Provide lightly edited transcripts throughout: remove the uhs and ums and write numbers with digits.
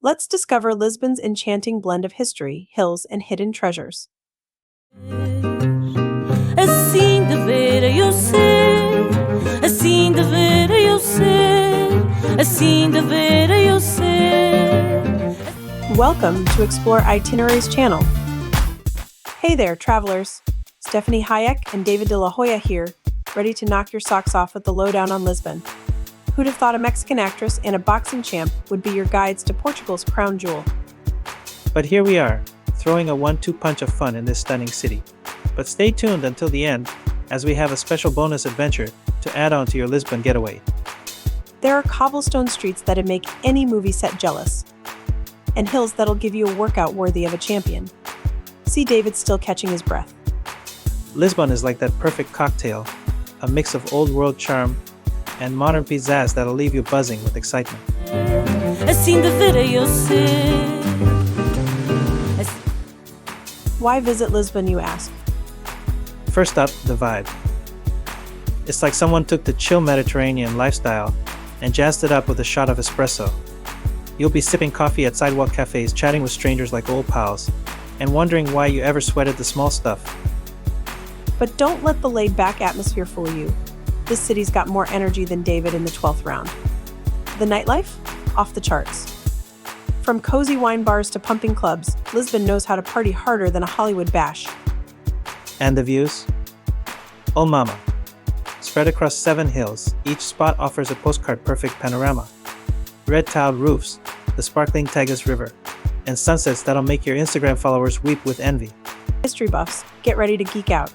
Let's discover Lisbon's enchanting blend of history, hills, and hidden treasures. Assim deveria ser, assim deveria ser, assim deveria ser. Welcome to Explore Itinerary's channel. Hey there, travelers. Stephanie Hayek and David de la Hoya here, ready to knock your socks off with the lowdown on Lisbon. Who'd have thought a Mexican actress and a boxing champ would be your guides to Portugal's crown jewel? But here we are, throwing a 1-2 punch of fun in this stunning city. But stay tuned until the end, as we have a special bonus adventure to add on to your Lisbon getaway. There are cobblestone streets that'd make any movie set jealous, and hills that'll give you a workout worthy of a champion. See David still catching his breath. Lisbon is like that perfect cocktail, a mix of old-world charm and modern pizzazz that'll leave you buzzing with excitement. Assim deveria ser. Why visit Lisbon, you ask? First up, the vibe. It's like someone took the chill Mediterranean lifestyle and jazzed it up with a shot of espresso. You'll be sipping coffee at sidewalk cafes, chatting with strangers like old pals, and wondering why you ever sweated the small stuff. But don't let the laid-back atmosphere fool you. This city's got more energy than David in the 12th round. The nightlife? Off the charts. From cozy wine bars to pumping clubs, Lisbon knows how to party harder than a Hollywood bash. And the views? Oh mama. Spread across 7 hills, each spot offers a postcard-perfect panorama. Red-tiled roofs, the sparkling Tagus River, and sunsets that'll make your Instagram followers weep with envy. History buffs, get ready to geek out.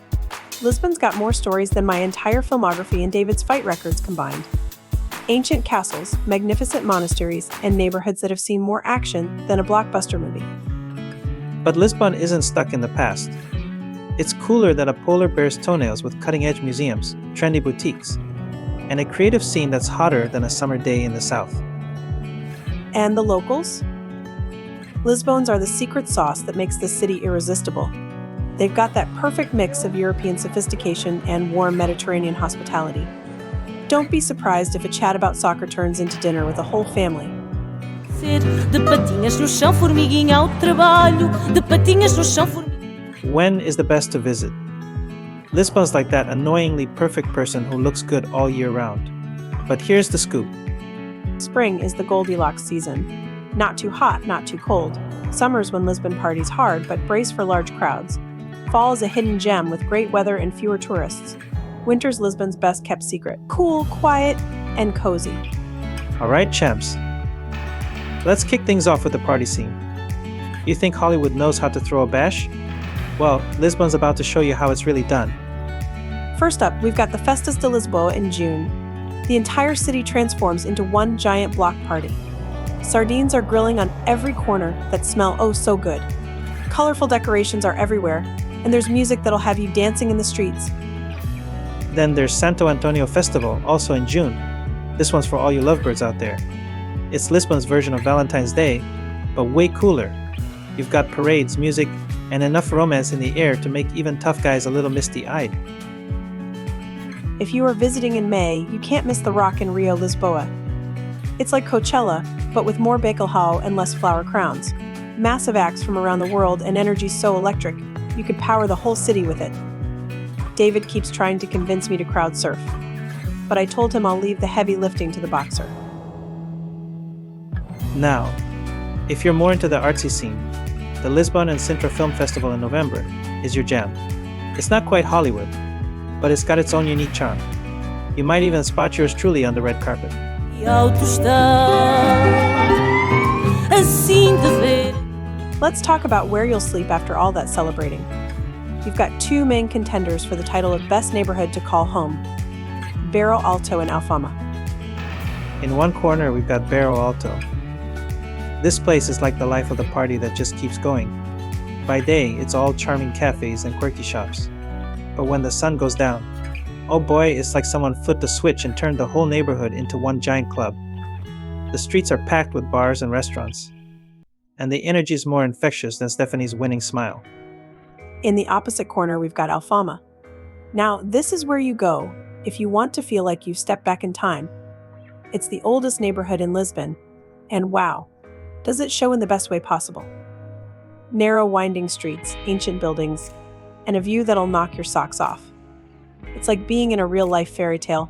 Lisbon's got more stories than my entire filmography and David's fight records combined. Ancient castles, magnificent monasteries, and neighborhoods that have seen more action than a blockbuster movie. But Lisbon isn't stuck in the past. It's cooler than a polar bear's toenails with cutting-edge museums, trendy boutiques, and a creative scene that's hotter than a summer day in the south. And the locals? Lisbons are the secret sauce that makes this city irresistible. They've got that perfect mix of European sophistication and warm Mediterranean hospitality. Don't be surprised if a chat about soccer turns into dinner with a whole family. De patinhas no chão, formiguinha ao trabalho. De patinhas no chão, formiguinha. When is the best to visit? Lisbon's like that annoyingly perfect person who looks good all year round. But here's the scoop. Spring is the Goldilocks season. Not too hot, not too cold. Summer's when Lisbon parties hard, but brace for large crowds. Fall is a hidden gem with great weather and fewer tourists. Winter's Lisbon's best kept secret. Cool, quiet, and cozy. All right, champs. Let's kick things off with the party scene. You think Hollywood knows how to throw a bash? Well, Lisbon's about to show you how it's really done. First up, we've got the Festas de Lisboa in June. The entire city transforms into one giant block party. Sardines are grilling on every corner that smell oh so good. Colorful decorations are everywhere, and there's music that'll have you dancing in the streets. Then there's Santo Antonio Festival, also in June. This one's for all you lovebirds out there. It's Lisbon's version of Valentine's Day, but way cooler. You've got parades, music, and enough romance in the air to make even tough guys a little misty-eyed. If you are visiting in May, you can't miss the Rock in Rio Lisboa. It's like Coachella, but with more bacalhau and less flower crowns. Massive acts from around the world and energy so electric, you could power the whole city with it. David keeps trying to convince me to crowd surf, but I told him I'll leave the heavy lifting to the boxer. Now, if you're more into the artsy scene, the Lisbon and Sintra Film Festival in November is your jam. It's not quite Hollywood, but it's got its own unique charm. You might even spot yours truly on the red carpet. Let's talk about where you'll sleep after all that celebrating. You've got 2 main contenders for the title of Best Neighborhood to Call Home, Bairro Alto and Alfama. In one corner, we've got Bairro Alto. This place is like the life of the party that just keeps going. By day, it's all charming cafes and quirky shops. But when the sun goes down, oh boy, it's like someone flipped a switch and turned the whole neighborhood into one giant club. The streets are packed with bars and restaurants, and the energy is more infectious than Stephanie's winning smile. In the opposite corner, we've got Alfama. Now, this is where you go if you want to feel like you've stepped back in time. It's the oldest neighborhood in Lisbon, and wow, Does it show in the best way possible? Narrow, winding streets, ancient buildings, and a view that'll knock your socks off. It's like being in a real-life fairy tale.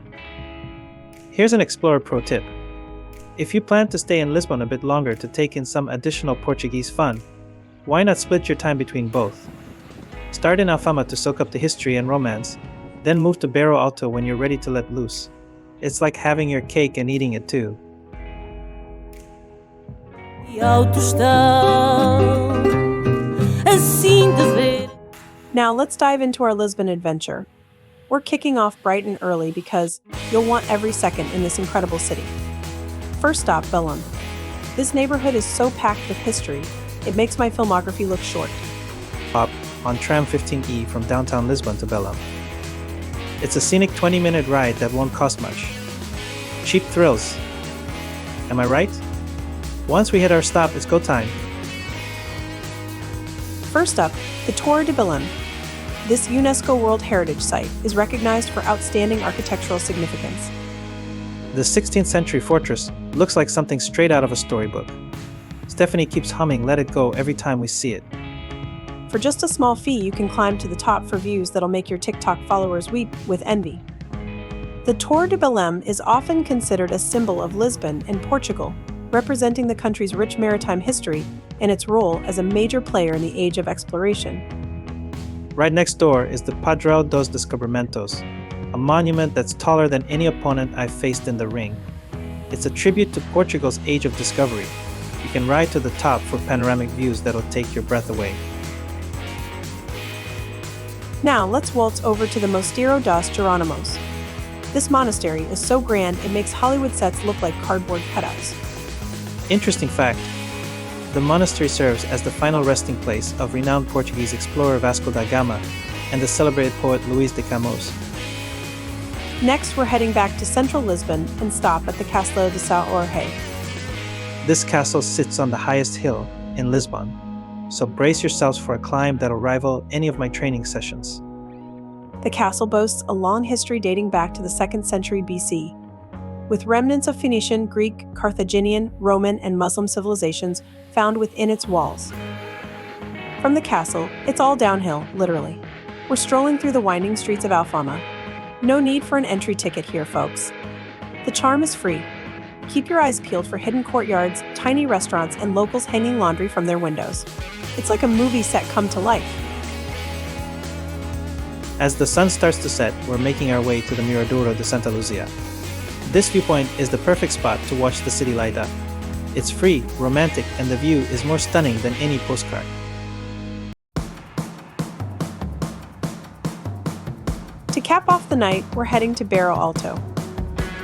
Here's an Explorer Pro tip. If you plan to stay in Lisbon a bit longer to take in some additional Portuguese fun, why not split your time between both? Start in Alfama to soak up the history and romance, then move to VRBO Alto when you're ready to let loose. It's like having your cake and eating it too. Now let's dive into our Lisbon adventure. We're kicking off bright and early because you'll want every second in this incredible city. First stop, Belém. This neighborhood is so packed with history, it makes my filmography look short. Hop on tram 15E from downtown Lisbon to Belém. It's a scenic 20-minute ride that won't cost much. Cheap thrills. Am I right? Once we hit our stop, it's go time. First up, the Torre de Belém. This UNESCO World Heritage Site is recognized for outstanding architectural significance. The 16th century fortress looks like something straight out of a storybook. Stephanie keeps humming Let It Go every time we see it. For just a small fee, you can climb to the top for views that'll make your TikTok followers weep with envy. The Torre de Belém is often considered a symbol of Lisbon and Portugal, representing the country's rich maritime history and its role as a major player in the age of exploration. Right next door is the Padrão dos Descobrimentos, a monument that's taller than any opponent I've faced in the ring. It's a tribute to Portugal's age of discovery. You can ride to the top for panoramic views that'll take your breath away. Now let's waltz over to the Mosteiro dos Jerónimos. This monastery is so grand it makes Hollywood sets look like cardboard cutouts. Interesting fact, the monastery serves as the final resting place of renowned Portuguese explorer Vasco da Gama and the celebrated poet Luís de Camões. Next, we're heading back to central Lisbon and stop at the Castelo de São Jorge. This castle sits on the highest hill in Lisbon, so brace yourselves for a climb that'll rival any of my training sessions. The castle boasts a long history dating back to the 2nd century BC, with remnants of Phoenician, Greek, Carthaginian, Roman, and Muslim civilizations found within its walls. From the castle, it's all downhill, literally. We're strolling through the winding streets of Alfama. No need for an entry ticket here, folks. The charm is free. Keep your eyes peeled for hidden courtyards, tiny restaurants, and locals hanging laundry from their windows. It's like a movie set come to life. As the sun starts to set, we're making our way to the Miradouro de Santa Luzia. This viewpoint is the perfect spot to watch the city light up. It's free, romantic, and the view is more stunning than any postcard. To cap off the night, we're heading to VRBO Alto.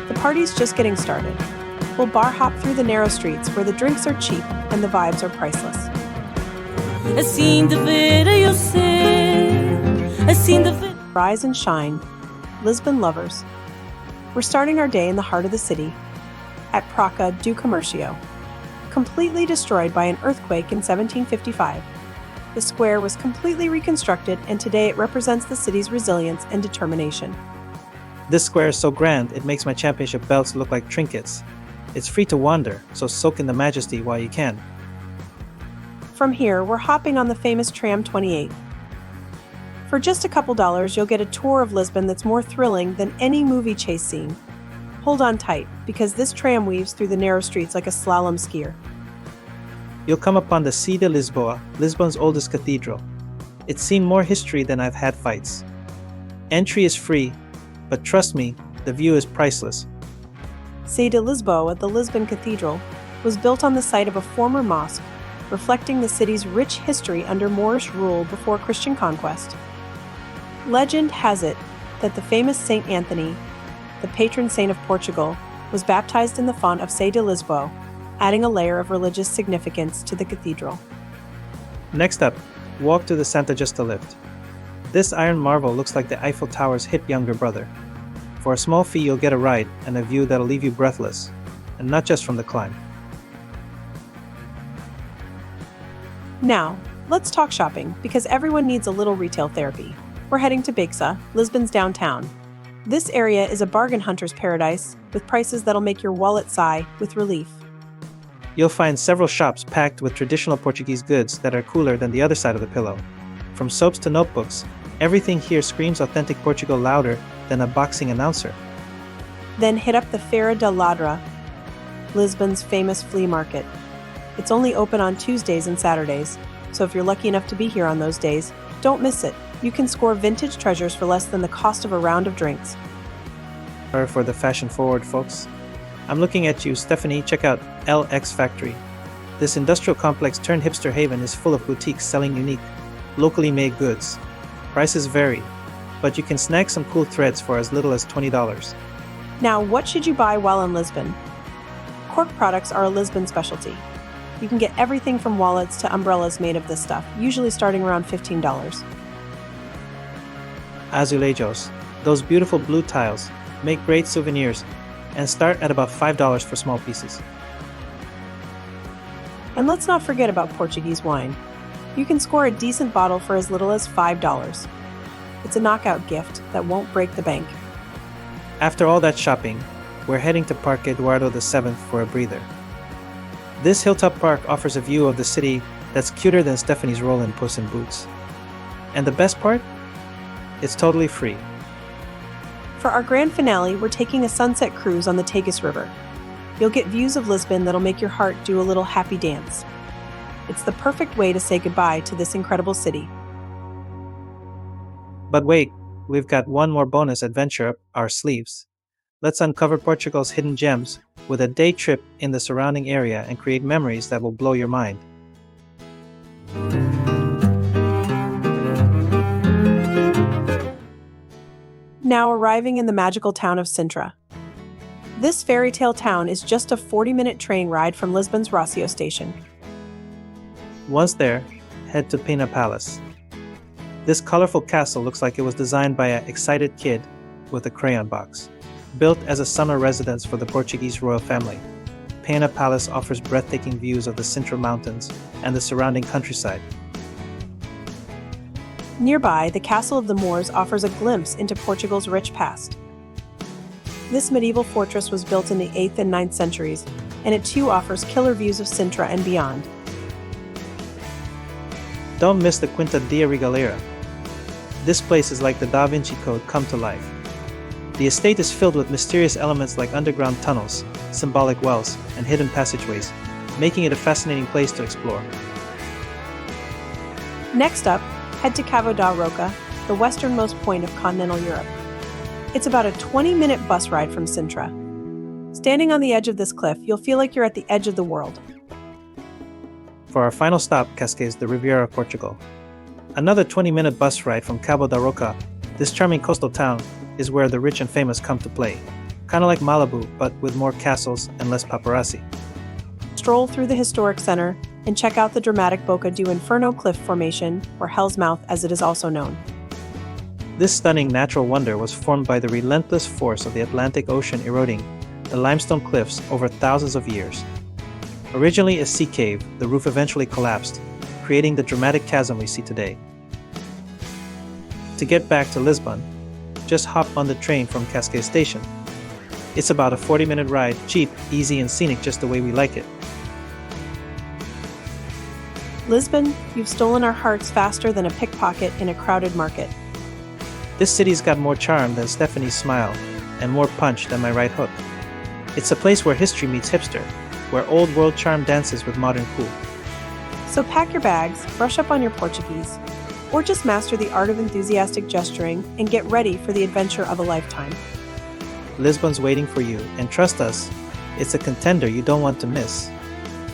The party's just getting started. We'll bar hop through the narrow streets where the drinks are cheap and the vibes are priceless. Assim de ver eu ser, assim de ver. Rise and shine, Lisbon lovers. We're starting our day in the heart of the city, at Praça do Comércio. Completely destroyed by an earthquake in 1755, the square was completely reconstructed, and today it represents the city's resilience and determination. This square is so grand, it makes my championship belts look like trinkets. It's free to wander, so soak in the majesty while you can. From here, we're hopping on the famous Tram 28. For just a couple dollars, you'll get a tour of Lisbon that's more thrilling than any movie chase scene. Hold on tight, because this tram weaves through the narrow streets like a slalom skier. You'll come upon the Sé de Lisboa, Lisbon's oldest cathedral. It's seen more history than I've had fights. Entry is free, but trust me, the view is priceless. Sé de Lisboa, the Lisbon Cathedral, was built on the site of a former mosque, reflecting the city's rich history under Moorish rule before Christian conquest. Legend has it that the famous Saint Anthony, the patron saint of Portugal, was baptized in the font of Sé de Lisboa, adding a layer of religious significance to the cathedral. Next up, walk to the Santa Justa lift. This iron marvel looks like the Eiffel Tower's hip younger brother. For a small fee, you'll get a ride and a view that'll leave you breathless, and not just from the climb. Now, let's talk shopping, because everyone needs a little retail therapy. We're heading to Pixabay, Lisbon's downtown. This area is a bargain hunter's paradise, with prices that'll make your wallet sigh with relief. You'll find several shops packed with traditional Portuguese goods that are cooler than the other side of the pillow. From soaps to notebooks, everything here screams authentic Portugal louder than a boxing announcer. Then hit up the Feira da Ladra, Lisbon's famous flea market. It's only open on Tuesdays and Saturdays, so if you're lucky enough to be here on those days, don't miss it. You can score vintage treasures for less than the cost of a round of drinks. Or for the fashion-forward folks, I'm looking at you, Stephanie. Check out LX Factory. This industrial complex turned hipster haven is full of boutiques selling unique, locally made goods. Prices vary, but you can snag some cool threads for as little as $20. Now, what should you buy while in Lisbon? Cork products are a Lisbon specialty. You can get everything from wallets to umbrellas made of this stuff, usually starting around $15. Azulejos, those beautiful blue tiles, make great souvenirs and start at about $5 for small pieces. And let's not forget about Portuguese wine. You can score a decent bottle for as little as $5. It's a knockout gift that won't break the bank. After all that shopping, we're heading to Parque Eduardo VII for a breather. This hilltop park offers a view of the city that's cuter than Stephanie's roll in Puss in Boots. And the best part? It's totally free. For our grand finale, we're taking a sunset cruise on the Tagus River. You'll get views of Lisbon that'll make your heart do a little happy dance. It's the perfect way to say goodbye to this incredible city. But wait, we've got one more bonus adventure up our sleeves. Let's uncover Portugal's hidden gems with a day trip in the surrounding area and create memories that will blow your mind. Now arriving in the magical town of Sintra. This fairy tale town is just a 40-minute train ride from Lisbon's Rocio station. Once there, head to Pena Palace. This colorful castle looks like it was designed by an excited kid with a crayon box. Built as a summer residence for the Portuguese royal family, Pena Palace offers breathtaking views of the Sintra Mountains and the surrounding countryside. Nearby, the Castle of the Moors offers a glimpse into Portugal's rich past. This medieval fortress was built in the 8th and 9th centuries, and it too offers killer views of Sintra and beyond. Don't miss the Quinta da Regaleira. This place is like the Da Vinci Code come to life. The estate is filled with mysterious elements like underground tunnels, symbolic wells, and hidden passageways, making it a fascinating place to explore. Next up, head to Cabo da Roca, the westernmost point of continental Europe. It's about a 20-minute bus ride from Sintra. Standing on the edge of this cliff, you'll feel like you're at the edge of the world. For our final stop, Cascais, the Riviera of Portugal. Another 20-minute bus ride from Cabo da Roca, this charming coastal town is where the rich and famous come to play. Kinda like Malibu, but with more castles and less paparazzi. Stroll through the historic center and check out the dramatic Boca do Inferno cliff formation, or Hell's Mouth as it is also known. This stunning natural wonder was formed by the relentless force of the Atlantic Ocean eroding the limestone cliffs over thousands of years. Originally a sea cave, the roof eventually collapsed, creating the dramatic chasm we see today. To get back to Lisbon, just hop on the train from Cascais Station. It's about a 40-minute ride, cheap, easy, and scenic just the way we like it. Lisbon, you've stolen our hearts faster than a pickpocket in a crowded market. This city's got more charm than Stephanie's smile, and more punch than my right hook. It's a place where history meets hipster, where old world charm dances with modern cool. So pack your bags, brush up on your Portuguese, or just master the art of enthusiastic gesturing and get ready for the adventure of a lifetime. Lisbon's waiting for you, and trust us, it's a contender you don't want to miss.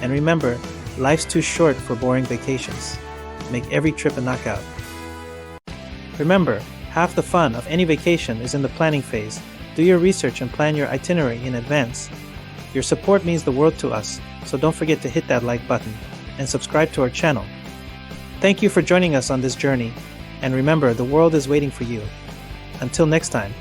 And remember, life's too short for boring vacations. Make every trip a knockout. Remember, half the fun of any vacation is in the planning phase. Do your research and plan your itinerary in advance. Your support means the world to us, so don't forget to hit that like button and subscribe to our channel. Thank you for joining us on this journey, and remember, the world is waiting for you. Until next time.